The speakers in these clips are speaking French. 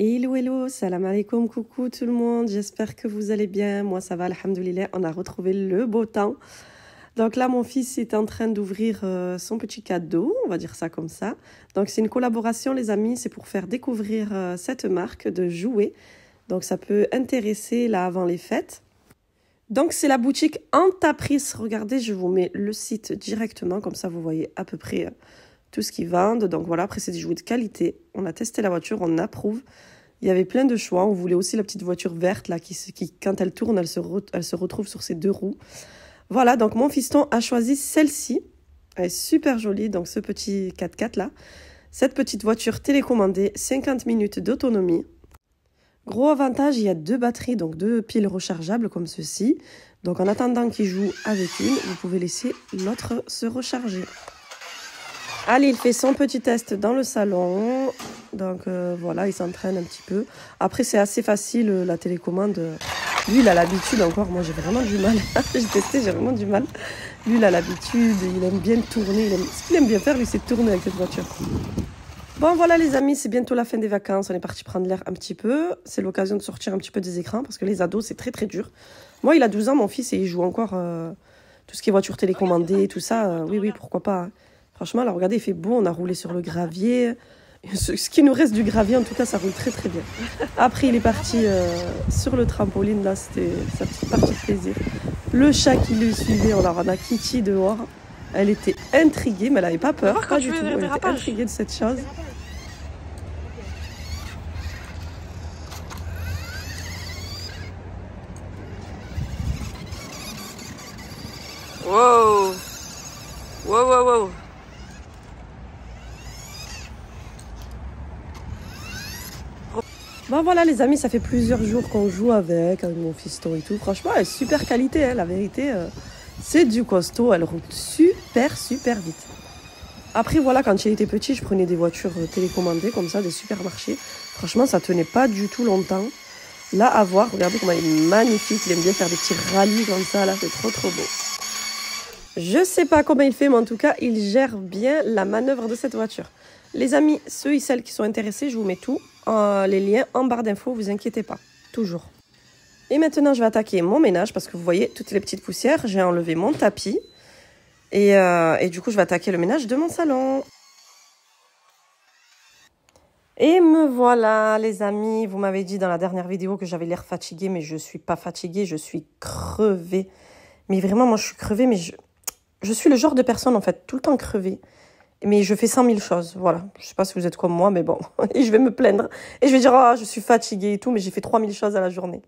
Hello, hello, salam alaikum, coucou tout le monde, j'espère que vous allez bien. Moi ça va, alhamdoulilah, on a retrouvé le beau temps. Donc là mon fils est en train d'ouvrir son petit cadeau, on va dire ça comme ça. Donc c'est une collaboration les amis, c'est pour faire découvrir cette marque de jouets. Donc ça peut intéresser là avant les fêtes. Donc c'est la boutique Antaprice, regardez je vous mets le site directement, comme ça vous voyez à peu près tout ce qu'ils vendent. Donc voilà, après c'est des jouets de qualité. On a testé la voiture, on approuve. Il y avait plein de choix. On voulait aussi la petite voiture verte là qui quand elle tourne, elle se retrouve sur ses deux roues. Voilà, donc mon fiston a choisi celle-ci. Elle est super jolie, donc ce petit 4x4 là. Cette petite voiture télécommandée, 50 minutes d'autonomie. Gros avantage, il y a deux batteries, donc deux piles rechargeables comme ceci. Donc en attendant qu'il joue avec une, vous pouvez laisser l'autre se recharger. Allez, il fait son petit test dans le salon. Donc voilà, il s'entraîne un petit peu. Après, c'est assez facile, la télécommande. Lui, il a l'habitude encore. Moi, j'ai vraiment du mal. J'ai testé, j'ai vraiment du mal. Lui, il a l'habitude. Il aime bien tourner. Ce qu'il aime bien faire, lui, c'est tourner avec cette voiture. Bon, voilà les amis, c'est bientôt la fin des vacances. On est parti prendre l'air un petit peu. C'est l'occasion de sortir un petit peu des écrans parce que les ados, c'est très, très dur. Moi, il a 12 ans, mon fils, et il joue encore tout ce qui est voiture télécommandée, tout ça. Oui, pourquoi pas. Hein. Franchement, là, regardez, il fait beau, on a roulé sur le gravier. Ce qui nous reste du gravier, en tout cas, ça roule très, très bien. Après, il est parti sur le trampoline, là, c'était sa petite partie de plaisir. Le chat qui le suivait, on a Kitty dehors. Elle était intriguée, mais elle n'avait pas peur, pas du tout. Elle était intriguée de cette chose. Wow! Wow! Bon voilà les amis, ça fait plusieurs jours qu'on joue avec mon fiston et tout. Franchement, elle est super qualité, hein, la vérité. C'est du costaud, elle roule super vite. Après voilà, quand il était petit, je prenais des voitures télécommandées comme ça, des supermarchés. Franchement, ça tenait pas du tout longtemps. Là, à voir, regardez comment il est magnifique. Il aime bien faire des petits rallyes comme ça, là, c'est trop beau. Je sais pas comment il fait, mais en tout cas, il gère bien la manœuvre de cette voiture. Les amis, ceux et celles qui sont intéressés, je vous mets tout. Les liens en barre d'infos, vous inquiétez pas, toujours. Et maintenant, je vais attaquer mon ménage parce que vous voyez toutes les petites poussières. J'ai enlevé mon tapis et du coup, je vais attaquer le ménage de mon salon. Et me voilà, les amis. Vous m'avez dit dans la dernière vidéo que j'avais l'air fatiguée, mais je suis pas fatiguée, je suis crevée. Mais vraiment, moi, je suis crevée, mais je suis le genre de personne, en fait, tout le temps crevée. Mais je fais 100 000 choses, voilà. Je sais pas si vous êtes comme moi, mais bon. Et je vais me plaindre. Et je vais dire, oh, je suis fatiguée et tout, mais j'ai fait 3000 choses à la journée.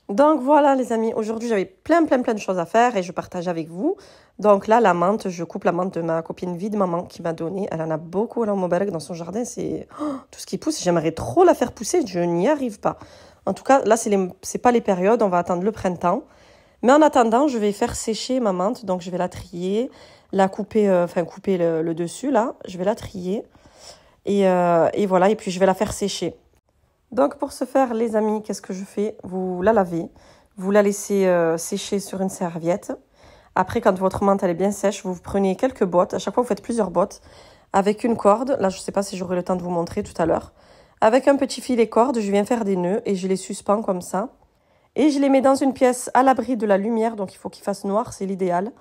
Donc voilà, les amis. Aujourd'hui, j'avais plein de choses à faire et je partage avec vous. Donc là, la menthe, je coupe la menthe de ma copine Vide Maman qui m'a donné. Elle en a beaucoup, là, au Mobarek, dans son jardin. C'est tout ce qui pousse. J'aimerais trop la faire pousser. Je n'y arrive pas. En tout cas, là, c'est pas les périodes. On va attendre le printemps. Mais en attendant, je vais faire sécher ma menthe. Donc, je vais la trier. La couper, couper le dessus, là. Je vais la trier. Et voilà, et puis je vais la faire sécher. Donc, pour ce faire, les amis, qu'est-ce que je fais? Vous la lavez. Vous la laissez sécher sur une serviette. Après, quand votre menthe elle est bien sèche, vous prenez quelques bottes. À chaque fois, vous faites plusieurs bottes. Avec une corde. Là, je ne sais pas si j'aurai le temps de vous montrer tout à l'heure. Avec un petit filet corde, je viens faire des nœuds et je les suspends comme ça. Et je les mets dans une pièce à l'abri de la lumière. Donc, il faut qu'il fasse noir, c'est l'idéal.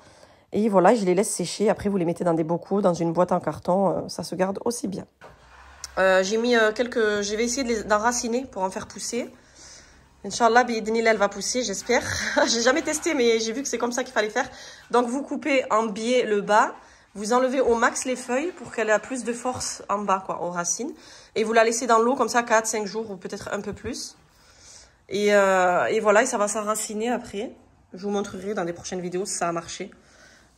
Et voilà, je les laisse sécher. Après, vous les mettez dans des bocaux, dans une boîte en carton. Ça se garde aussi bien. J'ai mis Je vais essayer d'enraciner pour en faire pousser. Inch'Allah, bi'idhnillah, elle va pousser, j'espère. J'ai jamais testé, mais j'ai vu que c'est comme ça qu'il fallait faire. Donc, vous coupez en biais le bas. Vous enlevez au max les feuilles pour qu'elle ait plus de force en bas, quoi, aux racines. Et vous la laissez dans l'eau comme ça 4-5 jours ou peut-être un peu plus. Et voilà, et ça va s'enraciner après. Je vous montrerai dans les prochaines vidéos si ça a marché.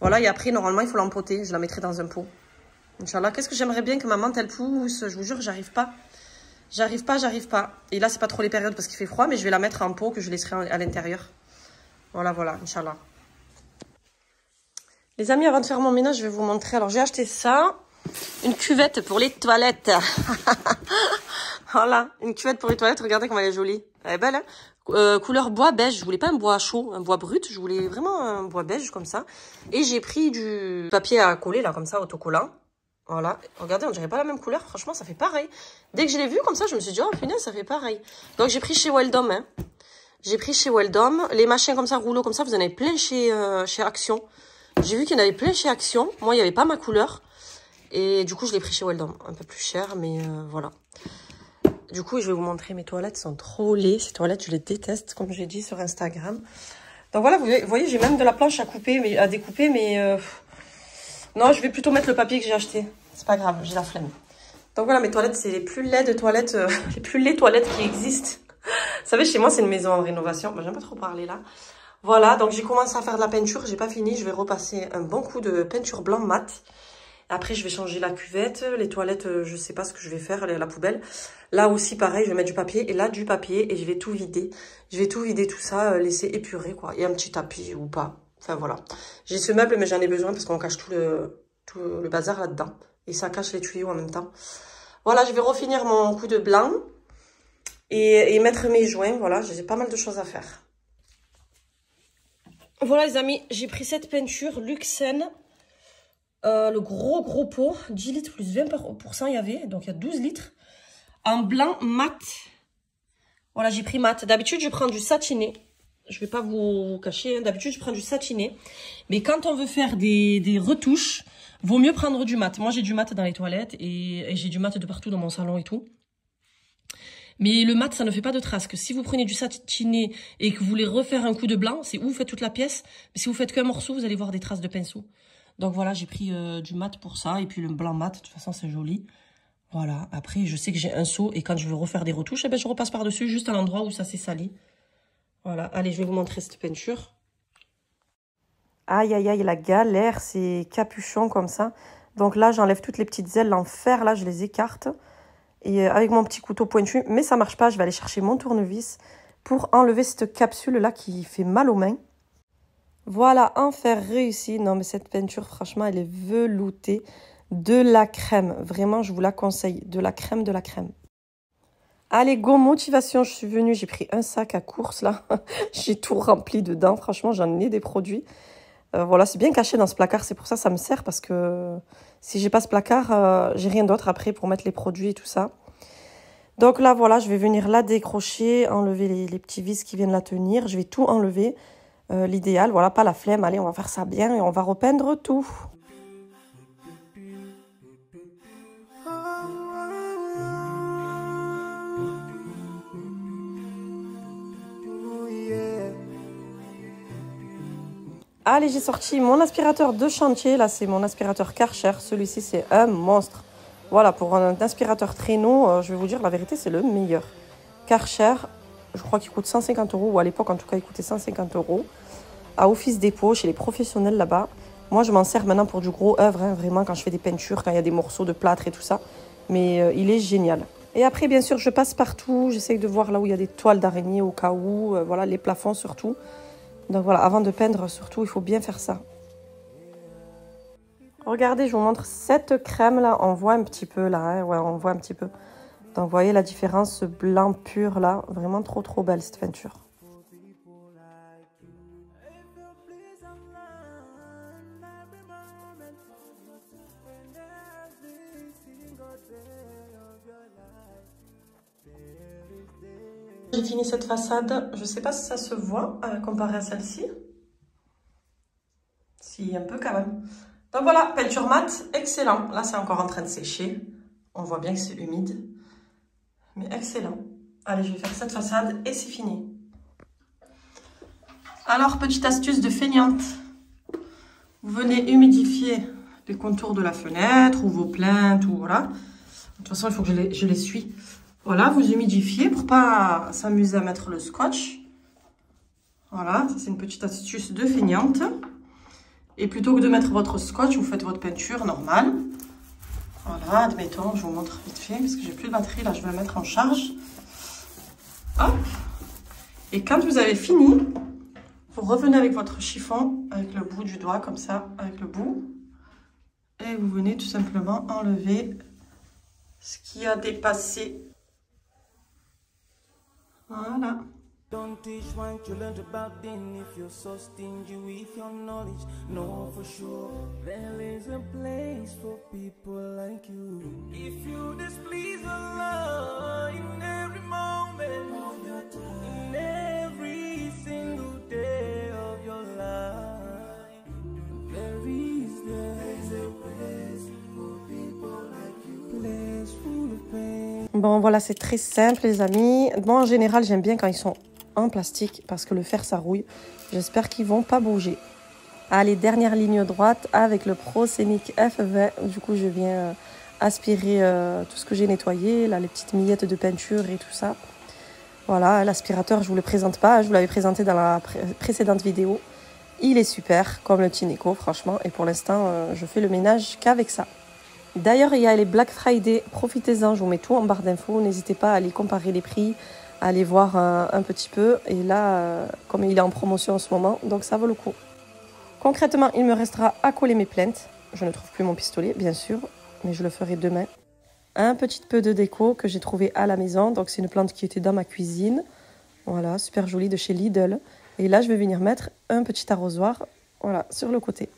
Voilà, et après, normalement, il faut l'empoter. Je la mettrai dans un pot. Inch'Allah, qu'est-ce que j'aimerais bien que ma menthe, elle pousse. Je vous jure, j'arrive pas. J'arrive pas. Et là, c'est pas trop les périodes parce qu'il fait froid, mais je vais la mettre en pot que je laisserai à l'intérieur. Voilà, Inch'Allah. Les amis, avant de faire mon ménage, je vais vous montrer. Alors, j'ai acheté ça. Une cuvette pour les toilettes. Voilà, une cuvette pour les toilettes. Regardez comme elle est jolie. Elle est belle, hein? Couleur bois beige. Je voulais pas un bois chaud, un bois brut. Je voulais vraiment un bois beige comme ça. Et j'ai pris du papier à coller, là, comme ça, autocollant. Voilà, regardez, on dirait pas la même couleur. Franchement, ça fait pareil. Dès que je l'ai vu comme ça, je me suis dit, oh punaise, ça fait pareil. Donc, j'ai pris chez Weldom. Hein. J'ai pris chez Weldom. Les machins comme ça, rouleaux comme ça, vous en avez plein chez Action. J'ai vu qu'il y en avait plein chez Action. Moi, il n'y avait pas ma couleur. Et du coup, je l'ai pris chez Weldom. Un peu plus cher, mais voilà. Du coup, je vais vous montrer. Mes toilettes sont trop laides. Ces toilettes, je les déteste, comme j'ai dit sur Instagram. Donc voilà, vous voyez, j'ai même de la planche à couper, à découper, mais... Non, je vais plutôt mettre le papier que j'ai acheté. C'est pas grave, j'ai la flemme. Donc voilà, mes toilettes, c'est les plus laides de toilettes, les plus laides toilettes qui existent. Vous savez, chez moi, c'est une maison en rénovation. Bon, j'aime pas trop parler là. Voilà, donc j'ai commencé à faire de la peinture. J'ai pas fini. Je vais repasser un bon coup de peinture blanc mat. Après, je vais changer la cuvette. Les toilettes, je sais pas ce que je vais faire, la poubelle. Là aussi, pareil, je vais mettre du papier. Et là, du papier. Et je vais tout vider. Je vais tout vider, tout ça, laisser épurer, quoi. Et un petit tapis ou pas. Enfin, voilà. J'ai ce meuble, mais j'en ai besoin parce qu'on cache tout le bazar là-dedans. Et ça cache les tuyaux en même temps. Voilà, je vais refinir mon coup de blanc. Et mettre mes joints. Voilà, j'ai pas mal de choses à faire. Voilà, les amis. J'ai pris cette peinture Luxen. Le gros pot. 10 litres plus 20% il y avait. Donc, il y a 12 litres. En blanc mat. Voilà, j'ai pris mat. D'habitude, je prends du satiné. Je vais pas vous cacher, hein. D'habitude, je prends du satiné. Mais quand on veut faire des retouches, vaut mieux prendre du mat. Moi, j'ai du mat dans les toilettes et j'ai du mat de partout dans mon salon et tout. Mais le mat, ça ne fait pas de traces. Que si vous prenez du satiné et que vous voulez refaire un coup de blanc, c'est où vous faites toute la pièce. Mais si vous faites qu'un morceau, vous allez voir des traces de pinceau. Donc voilà, j'ai pris du mat pour ça. Et puis le blanc mat, de toute façon, c'est joli. Voilà. Après, je sais que j'ai un seau et quand je veux refaire des retouches, eh ben, je repasse par-dessus juste à l'endroit où ça s'est sali. Voilà, allez, je vais vous montrer cette peinture. Aïe, aïe, aïe, la galère, c'est capuchon comme ça. Donc là, j'enlève toutes les petites ailes en fer, là, je les écarte. Et avec mon petit couteau pointu, mais ça marche pas, je vais aller chercher mon tournevis pour enlever cette capsule-là qui fait mal aux mains. Voilà, en fer réussi. Non, mais cette peinture, franchement, elle est veloutée. De la crème, vraiment, je vous la conseille. De la crème, de la crème. Allez, go, motivation, je suis venue, j'ai pris un sac à course, là. J'ai tout rempli dedans, franchement, j'en ai des produits. Voilà, c'est bien caché dans ce placard, c'est pour ça que ça me sert, parce que si j'ai pas ce placard, j'ai rien d'autre après pour mettre les produits et tout ça. Donc là, voilà, je vais venir la décrocher, enlever les petits vis qui viennent la tenir. Je vais tout enlever, l'idéal, voilà, pas la flemme. Allez, on va faire ça bien et on va repeindre tout. Allez, j'ai sorti mon aspirateur de chantier. Là, c'est mon aspirateur Karcher. Celui-ci, c'est un monstre. Voilà, pour un aspirateur traîneau, je vais vous dire la vérité, c'est le meilleur. Karcher, je crois qu'il coûte 150 €, ou à l'époque, en tout cas, il coûtait 150 €. À Office Dépôt, chez les professionnels là-bas. Moi, je m'en sers maintenant pour du gros œuvre, hein, vraiment, quand je fais des peintures, quand il y a des morceaux de plâtre et tout ça. Mais il est génial. Et après, bien sûr, je passe partout. J'essaie de voir là où il y a des toiles d'araignée au cas où. Voilà, les plafonds surtout. Donc voilà, avant de peindre, surtout, il faut bien faire ça. Regardez, je vous montre cette crème là. On voit un petit peu là, hein, ouais, on voit un petit peu. Donc vous voyez la différence, ce blanc pur là. Vraiment trop belle cette peinture. J'ai fini cette façade. Je ne sais pas si ça se voit comparé à celle-ci. Si, un peu quand même. Donc voilà, peinture mat, excellent. Là, c'est encore en train de sécher. On voit bien que c'est humide. Mais excellent. Allez, je vais faire cette façade et c'est fini. Alors, petite astuce de feignante. Vous venez humidifier les contours de la fenêtre ou vos plaintes ou voilà. De toute façon, il faut que je les suis. Voilà, vous humidifiez pour pas s'amuser à mettre le scotch. Voilà, ça c'est une petite astuce de feignante. Et plutôt que de mettre votre scotch, vous faites votre peinture normale. Voilà, admettons, je vous montre vite fait parce que j'ai plus de batterie, là je vais la mettre en charge. Hop. Et quand vous avez fini, vous revenez avec votre chiffon, avec le bout du doigt, comme ça, avec le bout. Et vous venez tout simplement enlever ce qui a dépassé. Voilà. Don't teach one you learned about then if you're so stingy with your knowledge. No, for sure, there is a place for people like you. If you displease Allah in every moment of your time, in every single day of your life, there is a place for people like you. Place full of pain. Bon, voilà, c'est très simple, les amis. Bon, en général, j'aime bien quand ils sont en plastique parce que le fer, ça rouille. J'espère qu'ils vont pas bouger. Allez, dernière ligne droite avec le Pro Scenic F20. Du coup, je viens aspirer tout ce que j'ai nettoyé. Là, les petites miettes de peinture et tout ça. Voilà, l'aspirateur, je vous le présente pas. Je vous l'avais présenté dans la précédente vidéo. Il est super, comme le Tineco, franchement. Et pour l'instant, je fais le ménage qu'avec ça. D'ailleurs, il y a les Black Friday. Profitez-en, je vous mets tout en barre d'infos. N'hésitez pas à aller comparer les prix, à aller voir un petit peu. Et là, comme il est en promotion en ce moment, donc ça vaut le coup. Concrètement, il me restera à coller mes plaintes. Je ne trouve plus mon pistolet, bien sûr, mais je le ferai demain. Un petit peu de déco que j'ai trouvé à la maison. Donc, c'est une plante qui était dans ma cuisine. Voilà, super jolie de chez Lidl. Et là, je vais venir mettre un petit arrosoir, voilà, sur le côté.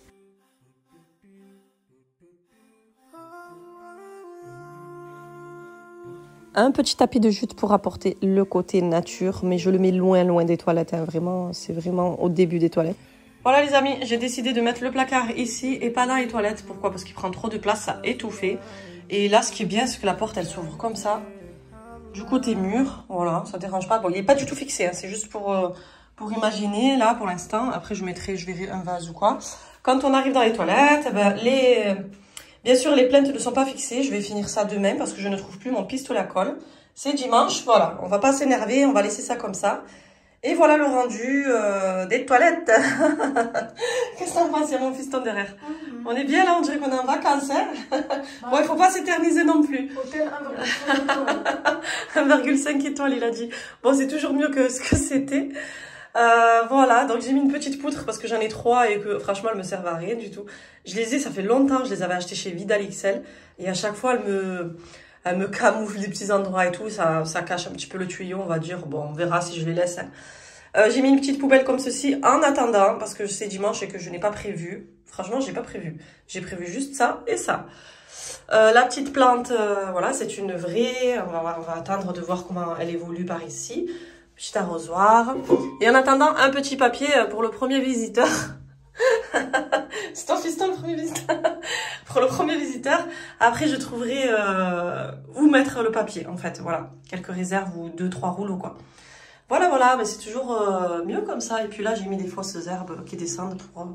Un petit tapis de jute pour apporter le côté nature, mais je le mets loin des toilettes. Hein. Vraiment, c'est vraiment au début des toilettes. Voilà les amis, j'ai décidé de mettre le placard ici et pas dans les toilettes. Pourquoi? Parce qu'il prend trop de place, ça étouffé. Et là, ce qui est bien, c'est que la porte, elle s'ouvre comme ça, du côté mur. Voilà, ça dérange pas. Bon, il n'est pas du tout fixé, hein. C'est juste pour imaginer, là, pour l'instant. Après, je verrai un vase ou quoi. Quand on arrive dans les toilettes, ben, bien sûr, les plaintes ne sont pas fixées. Je vais finir ça demain parce que je ne trouve plus mon pistolet à colle. C'est dimanche, voilà. On va pas s'énerver, on va laisser ça comme ça. Et voilà le rendu des toilettes. Qu'est-ce que t'en penses? Il y a mon fiston derrière. On est bien là, on dirait qu'on est en vacances. Hein. Bon, il faut pas s'éterniser non plus. Hôtel 1,5 1,5 étoiles, il a dit. Bon, c'est toujours mieux que ce que c'était. Voilà, donc j'ai mis une petite poutre parce que j'en ai 3 et que franchement elles me servent à rien du tout. Ça fait longtemps, je les avais achetées chez Vidal XL et à chaque fois elles me camouflent des petits endroits et tout, ça cache un petit peu le tuyau, on va dire. Bon, on verra si je les laisse. Hein. J'ai mis une petite poubelle comme ceci en attendant parce que c'est dimanche et que je n'ai pas prévu. Franchement, j'ai pas prévu. J'ai prévu juste ça et ça. La petite plante, voilà, c'est une vraie. On va attendre de voir comment elle évolue par ici. Petit arrosoir. Et en attendant, un petit papier pour le premier visiteur. C'est ton fiston le premier visiteur. Pour le premier visiteur. Après, je trouverai où mettre le papier, en fait. Voilà. Quelques réserves ou 2-3 rouleaux, quoi. Voilà. Mais c'est toujours mieux comme ça. Et puis là, j'ai mis des fausses herbes qui descendent pour...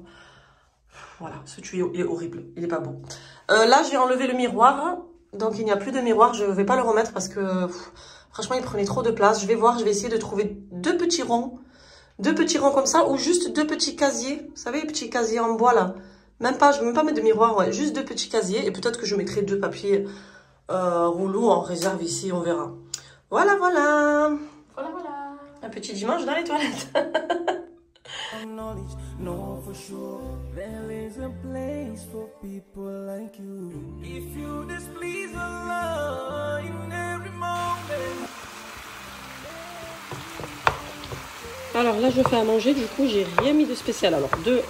voilà. Ce tuyau, il est horrible. Il est pas beau. Là, j'ai enlevé le miroir. Donc, il n'y a plus de miroir. Je vais pas le remettre parce que... franchement, il prenait trop de place. Je vais voir, je vais essayer de trouver 2 petits ronds. 2 petits ronds comme ça, ou juste 2 petits casiers. Vous savez, les petits casiers en bois, là. Je vais même pas mettre de miroir, ouais. Juste 2 petits casiers. Et peut-être que je mettrai 2 papiers rouleaux en réserve ici, on verra. Voilà. Voilà. Un petit dimanche dans les toilettes. No, for sure, there is a place for people like you. If you displease Allah in every moment. Alors là, je fais à manger, du coup, j'ai rien mis de spécial. Alors, de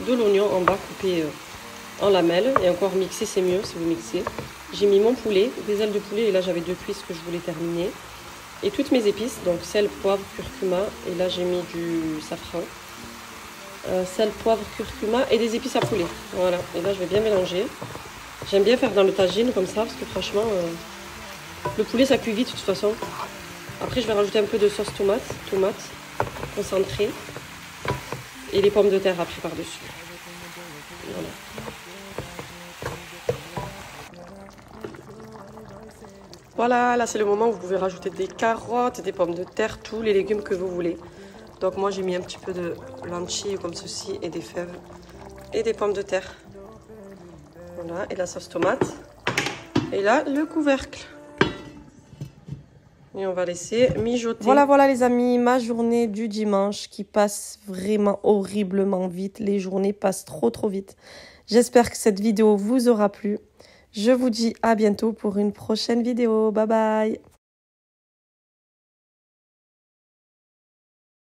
l'oignon en bas coupé en lamelles. Et encore mixé, c'est mieux si vous mixez. J'ai mis mon poulet, des ailes de poulet. Et là, j'avais 2 cuisses que je voulais terminer. Et toutes mes épices, donc sel, poivre, curcuma. Et là, j'ai mis du safran. Sel, poivre, curcuma et des épices à poulet. Voilà. Et là, je vais bien mélanger. J'aime bien faire dans le tagine comme ça parce que franchement, le poulet, ça cuit vite de toute façon. Après, je vais rajouter un peu de sauce tomate concentrée. Et les pommes de terre après par-dessus. Voilà. Voilà, là, c'est le moment où vous pouvez rajouter des carottes, des pommes de terre, tous les légumes que vous voulez. Donc moi j'ai mis un petit peu de lentilles comme ceci et des fèves et des pommes de terre. Voilà, et la sauce tomate. Et là le couvercle. Et on va laisser mijoter. Voilà les amis, ma journée du dimanche qui passe vraiment horriblement vite. Les journées passent trop vite. J'espère que cette vidéo vous aura plu. Je vous dis à bientôt pour une prochaine vidéo. Bye bye.